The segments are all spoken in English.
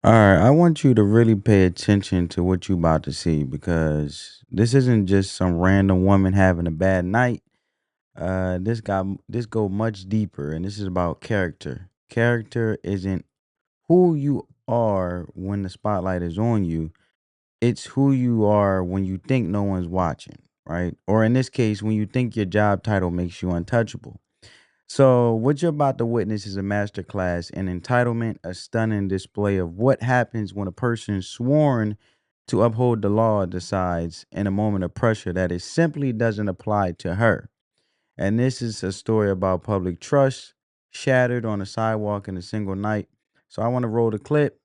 All right, I want you to really pay attention to what you about to see because this isn't just some random woman having a bad night. This go much deeper, and this is about character. Character isn't who you are when the spotlight is on you. It's who you are when you think no one's watching, right? Or in this case, when you think your job title makes you untouchable. So, what you're about to witness is a masterclass in entitlement, a stunning display of what happens when a person sworn to uphold the law decides in a moment of pressure that it simply doesn't apply to her. And this is a story about public trust shattered on a sidewalk in a single night. So, I want to roll the clip.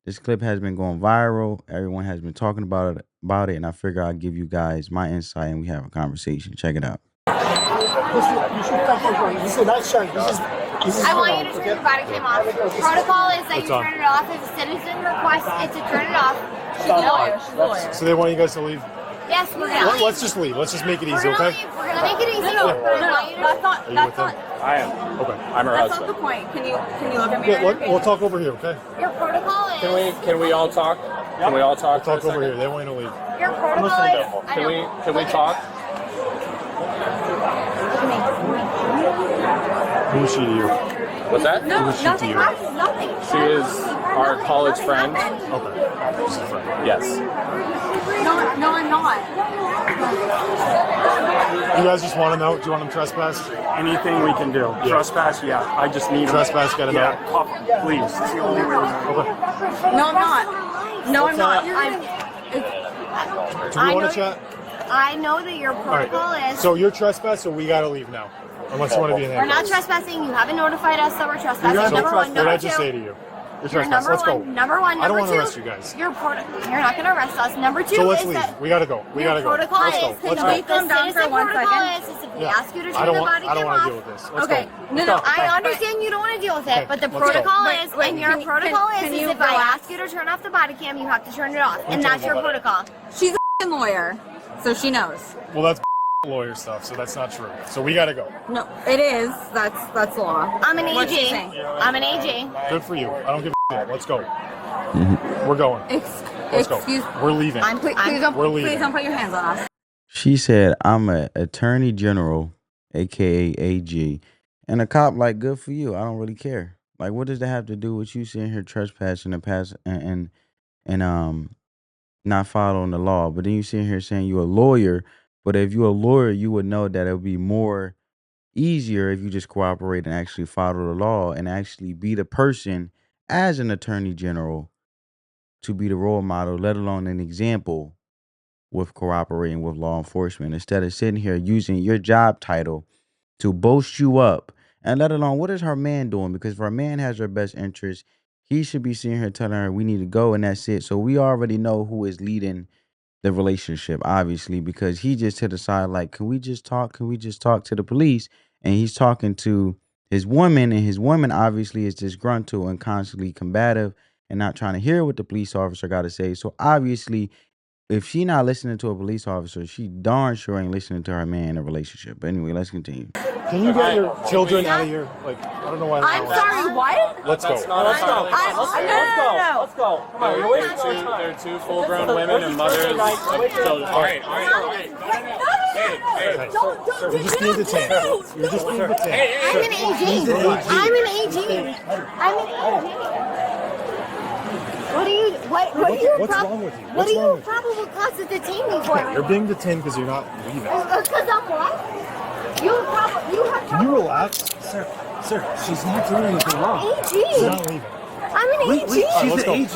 This clip has been going viral. Everyone has been talking about it, and I figure I'll give you guys my insight and we have a conversation. Check it out. I want you to turn your body cam off. Protocol is that you turn it off. If a citizen requests it to turn it off, She's a lawyer. She's a lawyer. So they want you guys to leave? yes, we're gonna leave. Let's just leave. Let's just make it easy, We're gonna okay? leave. We're gonna make it easy. No, That's not. that's not. I am. Okay. I'm her That's not husband. the point. Can you look at me? Yeah, we'll talk over here, okay? Your protocol is. Can we all talk? Can we all talk? We'll for talk a over here. second? They want you to leave. Your protocol is. I Can know. we talk? Who is she to you? What's that? No, Who is she to nothing. you? Nothing. She is our college friend. Okay. She's a friend. Yes. No, I'm not. You guys just want him out? Do you want him trespass? Anything we can do. Trespass, yeah. I just need Trespass, get him Yeah, out. cuff him, please. It's the only way. Okay. No, I'm not. No, I'm not. Do we want to chat? I know that your All right. protocol is. So you're trespass, so we gotta leave now. Unless you want to be in We're not handcuffs. trespassing. You haven't notified us that we're trespassing. So Number one. what did Number I two. just say to you? You're You're trespass. number Let's go. one. Number one. I don't Number want to two. arrest you guys. You're not going to arrest us. Number two So let's is leave. that We gotta go. We your gotta go. protocol Let's go. is. Let's Can go. we calm down for citizen 1 protocol second? is if we Yeah. ask you to I turn don't the want. body I don't cam want to off. deal with this. Let's Okay. go. No. I understand you don't want to deal with it, Okay, but the let's go. protocol Wait, is, wait, and your can you- protocol can is you if I relax? ask you to turn off the body cam, you have to turn it off, and that's your protocol. She's a lawyer, so she knows. Well, that's lawyer stuff, so that's not true. So we gotta go. No, it is. That's law. I'm an What's she AG. saying? I'm an AG. Good for you. I don't give a shit. Let's go. We're going. Let's go. Excuse. We're leaving. Please don't. We're leaving. Please don't put your hands on us. She said, I'm an attorney general, aka AG, and a cop like good for you. I don't really care. Like, what does that have to do with you sitting here trespassing and pass and not following the law? But then you sitting here saying you're a lawyer, but if you're a lawyer, you would know that it would be more easier if you just cooperate and actually follow the law and actually be the person as an attorney general to be the role model, let alone an example with cooperating with law enforcement instead of sitting here using your job title to boast you up. And let alone, what is her man doing? Because if her man has her best interest, he should be sitting here telling her we need to go and that's it. So we already know who is leading the relationship, obviously, because he just hit the side like, can we just talk? Can we just talk to the police? And he's talking to his woman, and his woman obviously is disgruntled and constantly combative and not trying to hear what the police officer got to say. So obviously, if she not listening to a police officer, she darn sure ain't listening to her man in a relationship. But anyway, let's continue. Can you get your children out of here? Like, I don't know why. I'm sorry. What? Let's go. That's not Let's go. entirely- No. Let's go. Come on, you're waiting for us. They're two full-grown women and mothers of children. All right. You're just being detained. You're just being detained. I'm an AG. I'm an AG. I'm an AG. What do you? What do you? What's wrong with you? What What's do wrong you with you? probable cause to detain me for? You're being detained because you're not leaving. Because I'm what? You have. Can you relax? Sir, she's not doing anything wrong. She's AG. not leaving. I'm an AG. She's She's an an AG.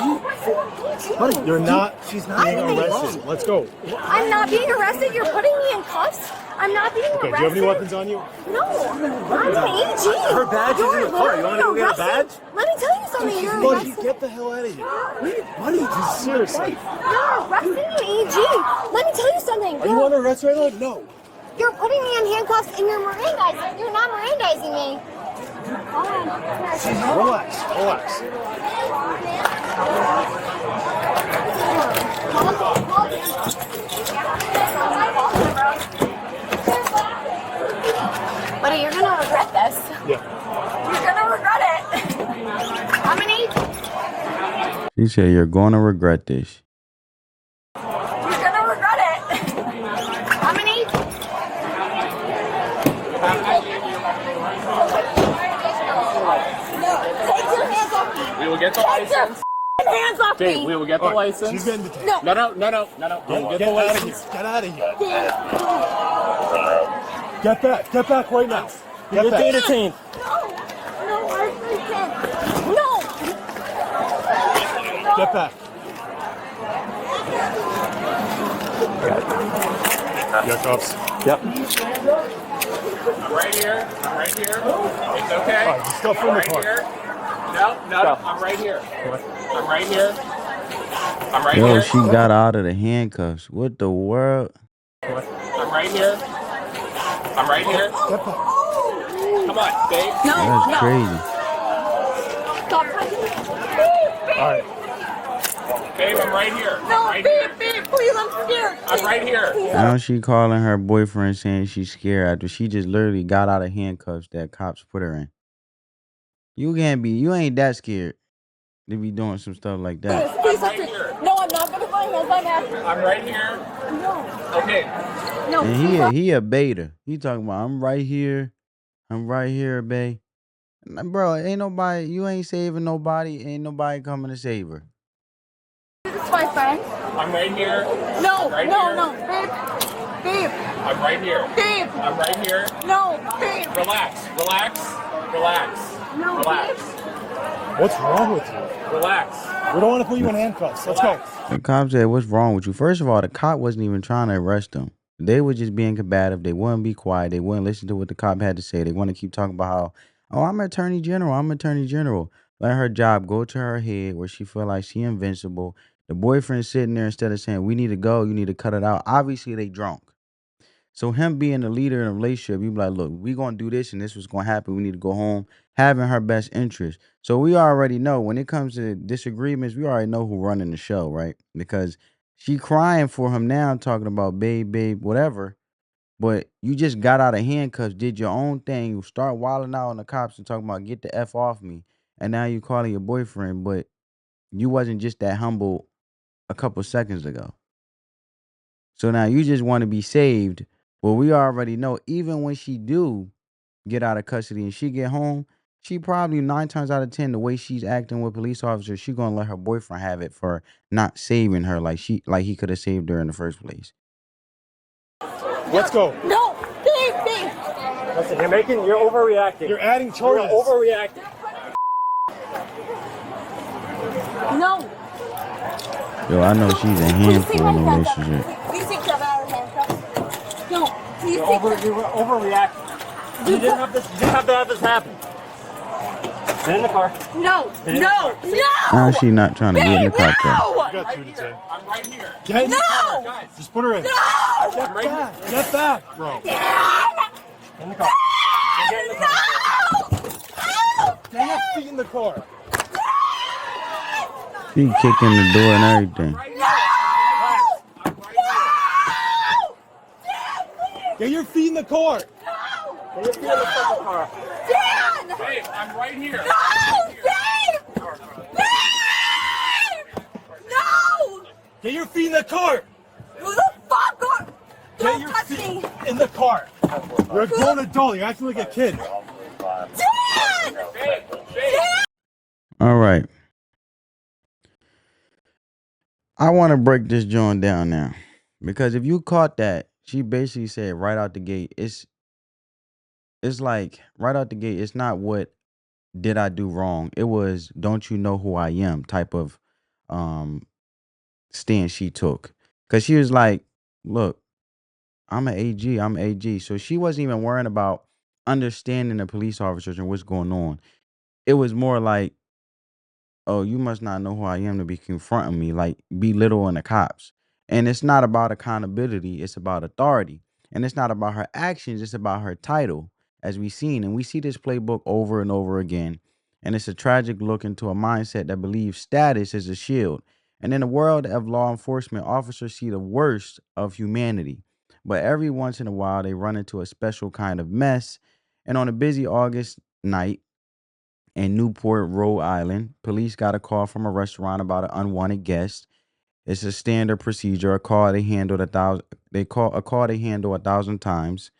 AG. Buddy, you're not. She's not being I'm an arrested. AG. Let's go. I'm not being arrested. You're putting me in cuffs. I'm not being Okay, arrested. do you have any weapons on you? No, I'm an AG. Her badge is in You're the car. You want to go get a arrested. badge? Let me tell you something. You're Buddy, arrested. get the hell out of here. Buddy, Just seriously. You're arresting an AG. Let me tell you something. Are you on arrest right now? No. You're putting me in handcuffs and you're Mirandizing. You're not Mirandizing me. Relax. Relax. Buddy, you're gonna regret this. Yeah. You're gonna regret it. I'm an AG. She said you're going to regret this. You're gonna regret it. How many? Take your hands off me. We will get the Take your license. hands off Dave, me. we will get the license. She's getting detained. No. No. We will get the Get out of here. license. Get out of here. Get back. Get back right now. Get back. detained. No, I freaking. No. Get back. Your cuffs. Yep. I'm right here. It's okay. All right, just go from the right car. here. No. I'm right here. I'm right here. I'm right Yo, here. she got out of the handcuffs. What the world? I'm right here. I'm right here. Get back. Come on, Dave. No. That's No. crazy. Stop touching me. All right. Dave, I'm right here. No, right here. babe, please, I'm scared. I'm right here. Now she calling her boyfriend saying she's scared after she just literally got out of handcuffs that cops put her in. You ain't that scared to be doing some stuff like that. Please, right please. here. No, I'm not gonna find hands on that. I'm right here. No. Okay. No. And he a beta. He talking about I'm right here, babe. Bro, ain't nobody. You ain't saving nobody. Ain't nobody coming to save her. This is my friend. I'm right here. No, Right no, here. no, babe, I'm right here. babe, I'm right here. no, babe. Relax. No, Relax. What's wrong with you? Relax. We don't want to put you in handcuffs. Let's go. The cop said, "What's wrong with you?" First of all, the cop wasn't even trying to arrest them. They were just being combative. They wouldn't be quiet. They wouldn't listen to what the cop had to say. They want to keep talking about how, oh, I'm attorney general. Let her job go to her head where she feel like she invincible. The boyfriend sitting there instead of saying, we need to go, you need to cut it out. Obviously, they drunk. So him being the leader in a relationship, you be like, look, we going to do this and this was going to happen. We need to go home, having her best interest. So we already know when it comes to disagreements, we already know who running the show, right? Because she crying for him now, talking about babe, whatever. But you just got out of handcuffs, did your own thing. You start wilding out on the cops and talking about get the F off me. And now you calling your boyfriend, but you wasn't just that humble a couple seconds ago. So now you just want to be saved. Well, we already know even when she do get out of custody and she get home, she probably 9 times out of 10, the way she's acting with police officers, she gonna let her boyfriend have it for not saving her like he could have saved her in the first place. Let's go. No, babe. Listen, you're overreacting. You're adding You're charges. overreacting. No. Yo, I know she's a handful in a relationship. Please take your handcuffs. No, please You're take overreacting. You didn't have to have this happen. Get in the car. No. Now she not trying to get in the car. You got two detained. I'm right here. Get in the car. No. Just put her in. No. Get back, bro. In the car. Get in the car. Get your feet in the car. She kicking the door and everything. Get your feet in the car. Get your feet in the fucking car. Dan! Dave, I'm right here. No, Dave! Dave! No! Get your feet in the car. Who the fuck are... Get Don't your touch feet me! in the car. You're a grown adult. You're acting like a kid. Dan! Dave. All right. I want to break this joint down now. Because if you caught that, she basically said right out the gate, it's like right out the gate, it's not what did I do wrong? It was don't you know who I am type of stance she took. Cause she was like, look, I'm an AG. So she wasn't even worrying about understanding the police officers and what's going on. It was more like, oh, you must not know who I am to be confronting me, like belittling the cops. And it's not about accountability, it's about authority. And it's not about her actions, it's about her title, as we've seen. And we see this playbook over and over again. And it's a tragic look into a mindset that believes status is a shield. And in the world of law enforcement, officers see the worst of humanity. But every once in a while, they run into a special kind of mess. And on a busy August night, in Newport, Rhode Island. Police got a call from a restaurant about an unwanted guest. It's a standard procedure. A call they handle 1,000 times.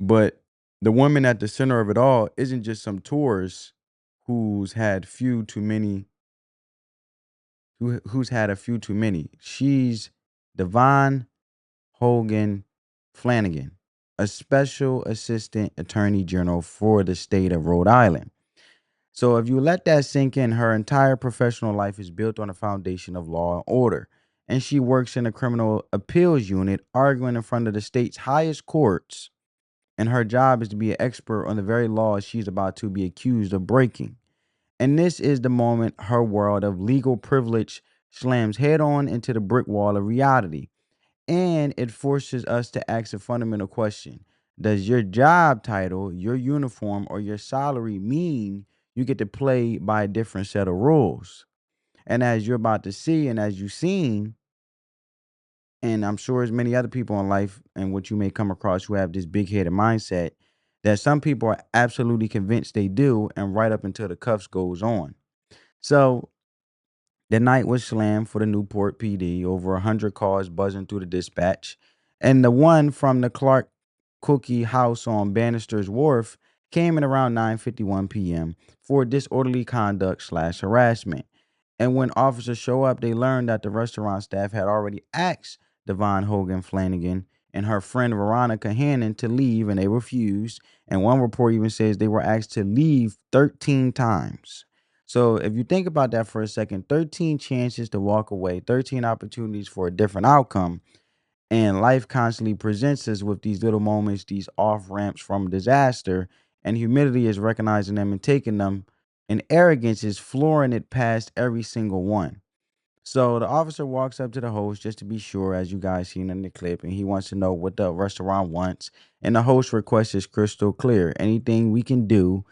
But the woman at the center of it all isn't just some tourist who's had few too many, who's had a few too many. She's Devon Hogan Flanagan, a special assistant attorney general for the state of Rhode Island. So if you let that sink in, her entire professional life is built on a foundation of law and order. And she works in a criminal appeals unit, arguing in front of the state's highest courts. And her job is to be an expert on the very laws she's about to be accused of breaking. And this is the moment her world of legal privilege slams head on into the brick wall of reality. And it forces us to ask a fundamental question. Does your job title, your uniform, or your salary mean you get to play by a different set of rules? And as you're about to see, and as you've seen, and I'm sure as many other people in life and what you may come across who have this big-headed mindset, that some people are absolutely convinced they do, and right up until the cuffs goes on. So the night was slammed for the Newport PD, over 100 cars buzzing through the dispatch. And the one from the Clark Cookie House on Bannister's Wharf came in around 9:51 p.m. for disorderly conduct slash harassment. And when officers show up, they learn that the restaurant staff had already asked Devon Hogan Flanagan and her friend Veronica Hannon to leave, and they refused. And one report even says they were asked to leave 13 times. So if you think about that for a second, 13 chances to walk away, 13 opportunities for a different outcome. And life constantly presents us with these little moments, these off ramps from disaster. And humility is recognizing them and taking them. And arrogance is flooring it past every single one. So the officer walks up to the host just to be sure, as you guys seen in the clip, and he wants to know what the restaurant wants. And the host request is crystal clear. Anything we can do.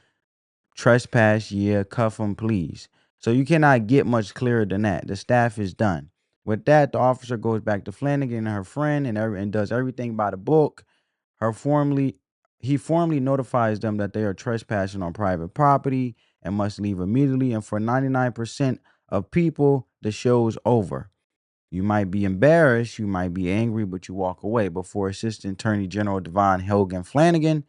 Trespass, yeah, cuff them, please. So you cannot get much clearer than that. The staff is done. With that, the officer goes back to Flanagan and her friend and does everything by the book. He formally notifies them that they are trespassing on private property and must leave immediately. And for 99% of people, the show's over. You might be embarrassed, you might be angry, but you walk away. But for Assistant Attorney General Devon Hogan Flanagan,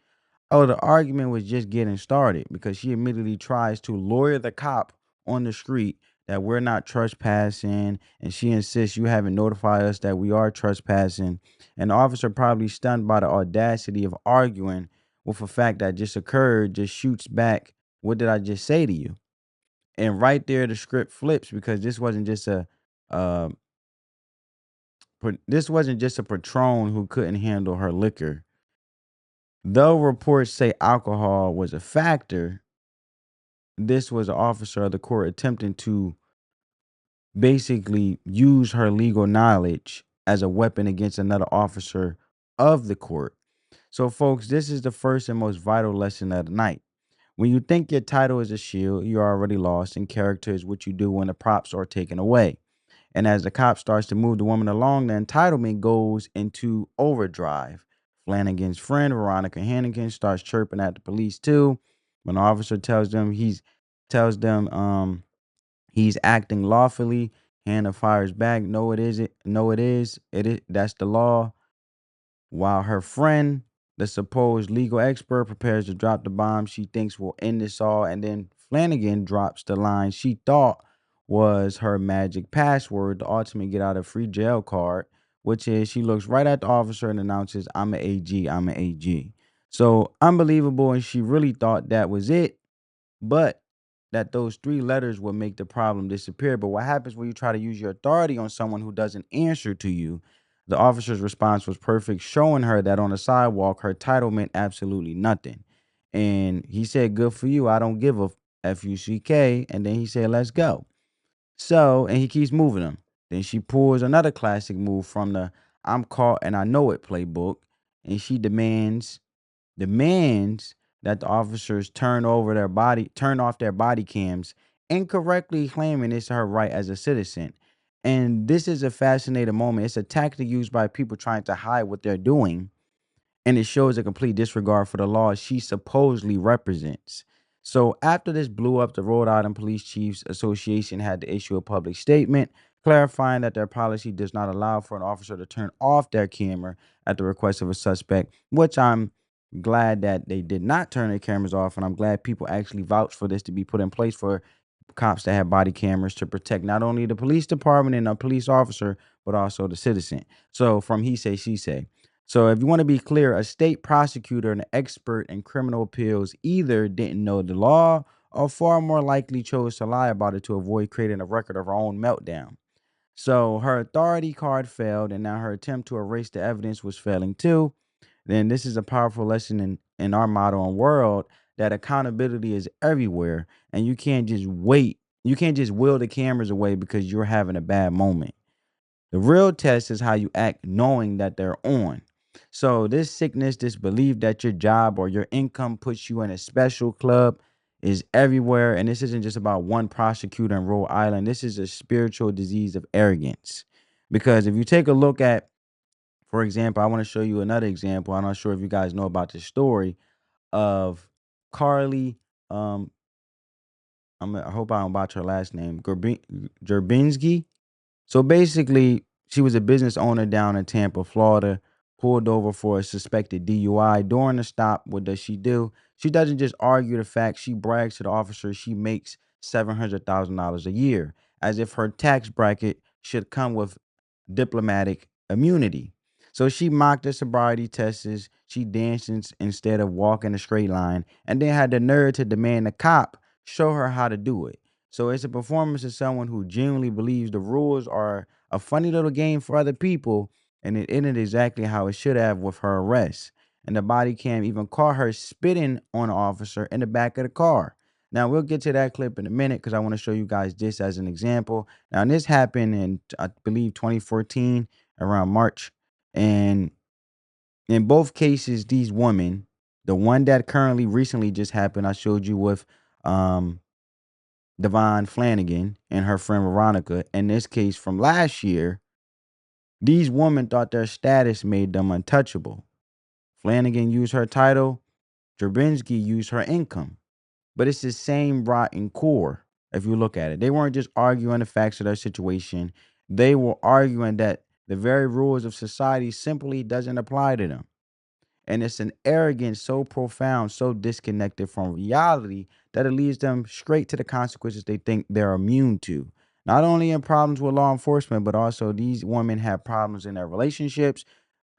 oh, the argument was just getting started because she immediately tries to lawyer the cop on the street that we're not trespassing, and she insists you haven't notified us that we are trespassing. And the officer, probably stunned by the audacity of arguing with a fact that just occurred, just shoots back, "What did I just say to you?" And right there, the script flips because uh, this wasn't just a patron who couldn't handle her liquor. Though reports say alcohol was a factor, this was an officer of the court attempting to basically use her legal knowledge as a weapon against another officer of the court. So, folks, this is the first and most vital lesson of the night. When you think your title is a shield, you're already lost, and character is what you do when the props are taken away. And as the cop starts to move the woman along, the entitlement goes into overdrive. Flanagan's friend, Veronica Hannigan, starts chirping at the police too. When the officer tells them he's acting lawfully, Hannah fires back. No, it isn't. No, it is. It is. That's the law. While her friend, the supposed legal expert, prepares to drop the bomb she thinks will end this all, and then Flanagan drops the line she thought was her magic password, the ultimate get out of free jail card, which is she looks right at the officer and announces, "I'm an AG, I'm an AG." So unbelievable, and she really thought that was it, but that those three letters would make the problem disappear. But what happens when you try to use your authority on someone who doesn't answer to you? The officer's response was perfect, showing her that on the sidewalk, her title meant absolutely nothing. And he said, "Good for you. I don't give a fuck." And then he said, "Let's go." So, and he keeps moving them. Then she pulls another classic move from the "I'm caught and I know it" playbook. And she demands that the officers turn off their body cams, incorrectly claiming it's her right as a citizen. And this is a fascinating moment. It's a tactic used by people trying to hide what they're doing, and it shows a complete disregard for the laws she supposedly represents. So after this blew up, the Rhode Island Police Chiefs Association had to issue a public statement clarifying that their policy does not allow for an officer to turn off their camera at the request of a suspect, which I'm glad that they did not turn their cameras off, and I'm glad people actually vouched for this to be put in place for cops that have body cameras to protect not only the police department and a police officer, but also the citizen. So from he say, she say. So if you want to be clear, a state prosecutor and an expert in criminal appeals either didn't know the law or far more likely chose to lie about it to avoid creating a record of her own meltdown. So her authority card failed, and now her attempt to erase the evidence was failing too. Then this is a powerful lesson in our modern world that accountability is everywhere, and you can't just wait. You can't just will the cameras away because you're having a bad moment. The real test is how you act knowing that they're on. So this sickness, this belief that your job or your income puts you in a special club is everywhere. And this isn't just about one prosecutor in Rhode Island. This is a spiritual disease of arrogance. Because if you take a look at, for example, I want to show you another example. I'm not sure if you guys know about this story of Carly. Um, I hope I don't botch her last name. Gerbinski. So basically, she was a business owner down in Tampa, Florida, pulled over for a suspected DUI. During the stop, what does she do? She doesn't just argue the fact, she brags to the officer she makes $700,000 a year, as if her tax bracket should come with diplomatic immunity. So she mocked the sobriety tests. She danced instead of walking a straight line, and then had the nerve to demand the cop show her how to do it. So it's a performance of someone who genuinely believes the rules are a funny little game for other people, and it ended exactly how it should have with her arrest. And the body cam even caught her spitting on an officer in the back of the car. Now we'll get to that clip in a minute because I want to show you guys this as an example. Now this happened in I believe 2014 around March, and in both cases, these women, the one that currently recently just happened, I showed you with um Devon Flanagan and her friend Veronica. In this case from last year, these women thought their status made them untouchable. Flanagan used her title, Drabinski used her income. But it's the same rotten core if you look at it. They weren't just arguing the facts of their situation. They were arguing that the very rules of society simply doesn't apply to them. And it's an arrogance so profound, so disconnected from reality that it leads them straight to the consequences they think they're immune to. Not only in problems with law enforcement, but also these women have problems in their relationships,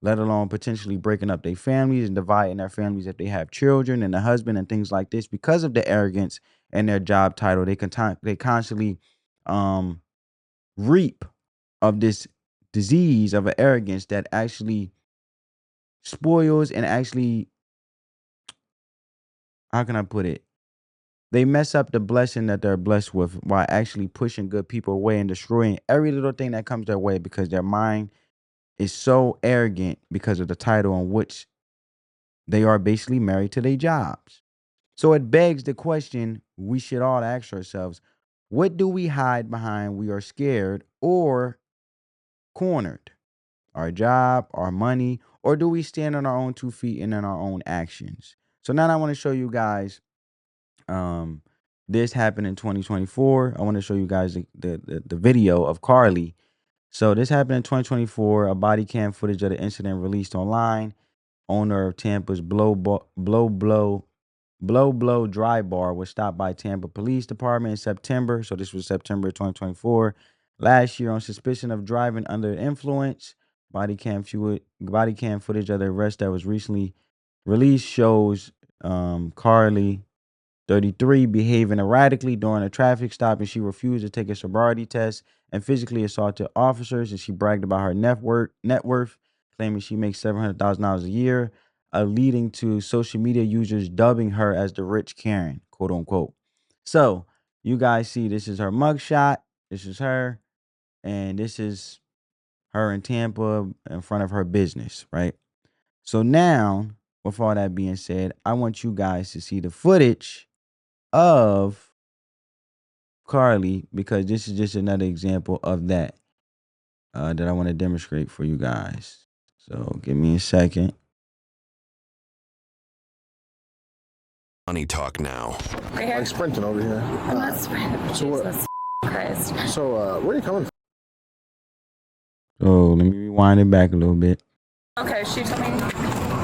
let alone potentially breaking up their families and dividing their families if they have children and a husband and things like this because of the arrogance and their job title. They constantly um, reap of this disease of an arrogance that actually spoils and actually, how can I put it? They mess up the blessing that they're blessed with while actually pushing good people away and destroying every little thing that comes their way because their mind is so arrogant because of the title in which they are basically married to their jobs. So it begs the question we should all ask ourselves, what do we hide behind we are scared or cornered? Our job, our money, or do we stand on our own 2 feet and in our own actions? So now I want to show you guys um this happened in 2024. I want to show you guys the video of Carly. So this happened in 2024. A body cam footage of the incident released online. Owner of Tampa's Blow Dry Bar was stopped by Tampa Police Department in September. So this was September 2024. Last year on suspicion of driving under influence. Body cam footage of the arrest that was recently released shows Carly 33 behaving erratically during a traffic stop, and she refused to take a sobriety test and physically assaulted officers. And she bragged about her net worth, claiming she makes $700,000 a year, leading to social media users dubbing her as the rich Karen, quote unquote. So you guys see, this is her mugshot. This is her, and this is her in Tampa in front of her business, right? So now, with all that being said, I want you guys to see the footage of Carly because this is just another example of that that I want to demonstrate for you guys. So give me a second. Money talk now. Right here? Like sprinting over here. I'm not sprinting. So what- Jesus Christ. So, where are you coming from? So let me rewind it back a little bit. Okay, she told me.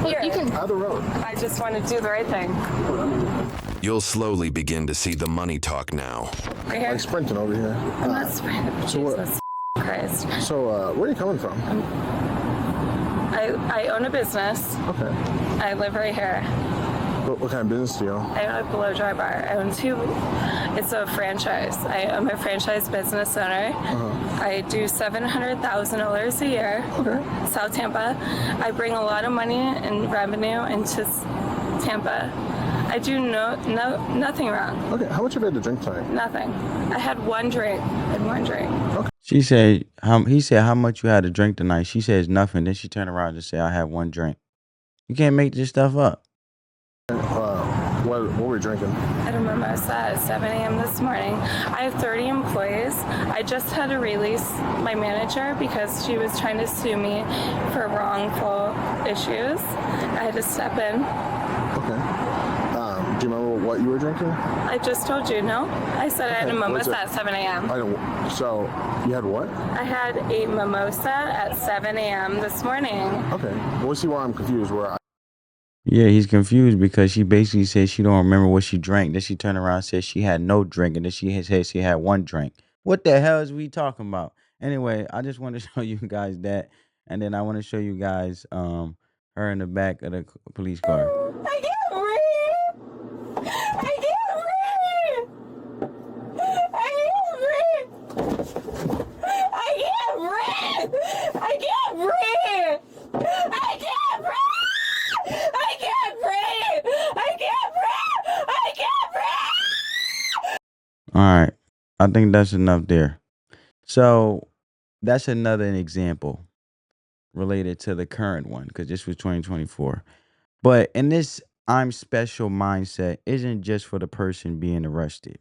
Here. You can. Out of the road. I just want to do the right thing. You'll slowly begin to see the money talk now. Right here? Like sprinting over here. I'm not sprinting. So what- Jesus Christ. So, where are you coming from? I own a business. Okay. I live right here. What kind of business do you own? I own a blow dry bar. I own two. It's a franchise. I'm a franchise business owner. I do $700,000 a year. Okay. South Tampa. I bring a lot of money and revenue into Tampa. I do nothing wrong. Okay, how much have you had to drink tonight? Nothing. I had one drink. She said, he said, how much you had to drink tonight? She says nothing. Then she turned around and said, I had one drink. You can't make this stuff up. What were you drinking? At a mimosa at 7 a.m. this morning. I have 30 employees. I just had to release my manager because she was trying to sue me for wrongful issues. I had to step in. Okay. Do you remember what you were drinking? I just told you, no? I said I had a Okay, mimosa what's at 7 a.m. I don't. So, you had what? I had a mimosa at 7 a.m. this morning. Okay. We'll see why I'm confused. Yeah, he's confused because she basically said she don't remember what she drank. Then she turned around and said she had no drink, and then she said she had one drink. What the hell is we talking about? Anyway, I just want to show you guys that, and then I want to show you guys her in the back of the police car. I can't breathe. I can't breathe. I can't breathe. I can't breathe. I can't breathe. I can't breathe. I can't breathe. I can't breathe. I can't breathe. All right, I think that's enough there. So that's another example related to the current one because this was 2024. But in this I'm special mindset isn't just for the person being arrested.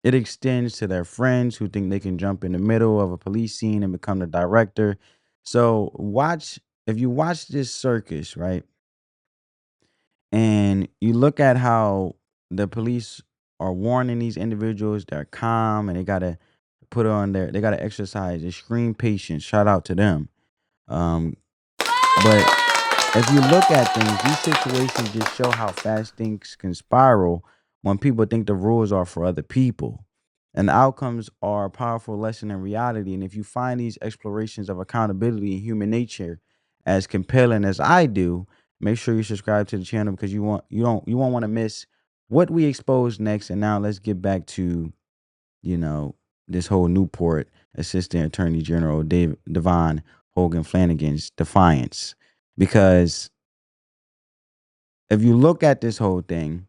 It extends to their friends who think they can jump in the middle of a police scene and become the director. So if you watch this circus, right? And you look at how the police are warning these individuals, they're calm and they gotta they gotta exercise extreme patience. Shout out to them. But if you look at things, these situations just show how fast things can spiral when people think the rules are for other people. And the outcomes are a powerful lesson in reality. And if you find these explorations of accountability and human nature as compelling as I do, make sure you subscribe to the channel because you won't want to miss what we expose next. And now let's get back to, this whole Newport Assistant Attorney General Devon Hogan Flanagan's defiance. Because if you look at this whole thing,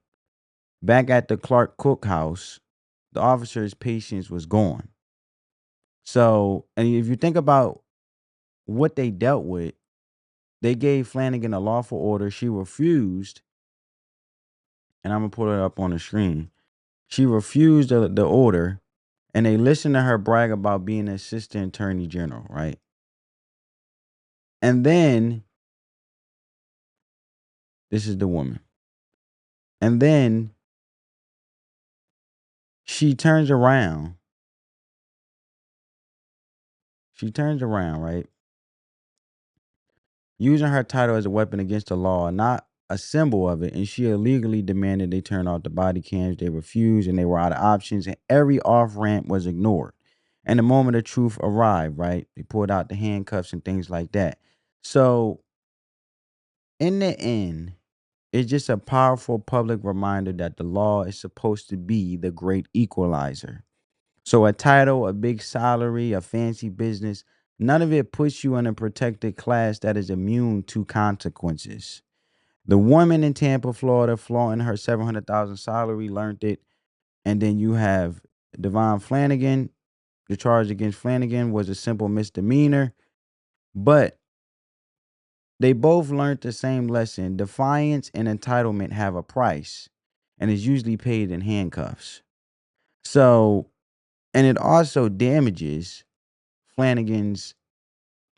back at the Clark Cook house, the officer's patience was gone. So, and if you think about what they dealt with, they gave Flanagan a lawful order. She refused, and I'm going to pull it up on the screen. She refused the order, and they listened to her brag about being an assistant attorney general, right? And then, this is the woman. And then she turns around. Right? Using her title as a weapon against the law, not a symbol of it. And she illegally demanded they turn off the body cams. They refused and they were out of options. And every off ramp was ignored. And the moment of truth arrived, right? They pulled out the handcuffs and things like that. So in the end, it's just a powerful public reminder that the law is supposed to be the great equalizer. So a title, a big salary, a fancy business, none of it puts you in a protected class that is immune to consequences. The woman in Tampa, Florida, flaunting her $700,000 salary, learned it. And then you have Devon Flanagan. The charge against Flanagan was a simple misdemeanor. But they both learned the same lesson. Defiance and entitlement have a price, and is usually paid in handcuffs. So, and it also damages Flanagan's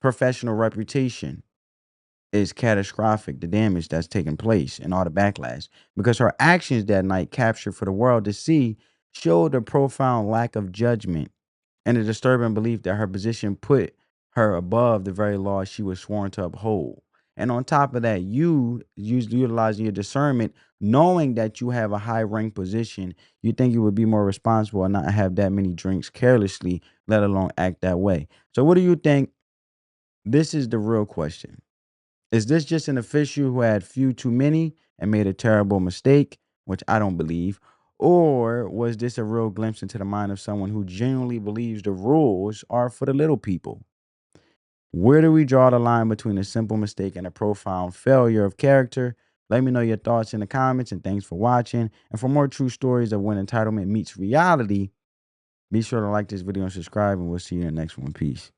professional reputation. is catastrophic, the damage that's taking place and all the backlash, because her actions that night, captured for the world to see, showed a profound lack of judgment and a disturbing belief that her position put her above the very laws she was sworn to uphold. And on top of that, you utilizing your discernment, knowing that you have a high rank position, you think you would be more responsible and not have that many drinks carelessly, let alone act that way. So what do you think? This is the real question. Is this just an official who had few too many and made a terrible mistake, which I don't believe? Or was this a real glimpse into the mind of someone who genuinely believes the rules are for the little people? Where do we draw the line between a simple mistake and a profound failure of character? Let me know your thoughts in the comments, and thanks for watching. And for more true stories of when entitlement meets reality, be sure to like this video and subscribe, and we'll see you in the next one. Peace.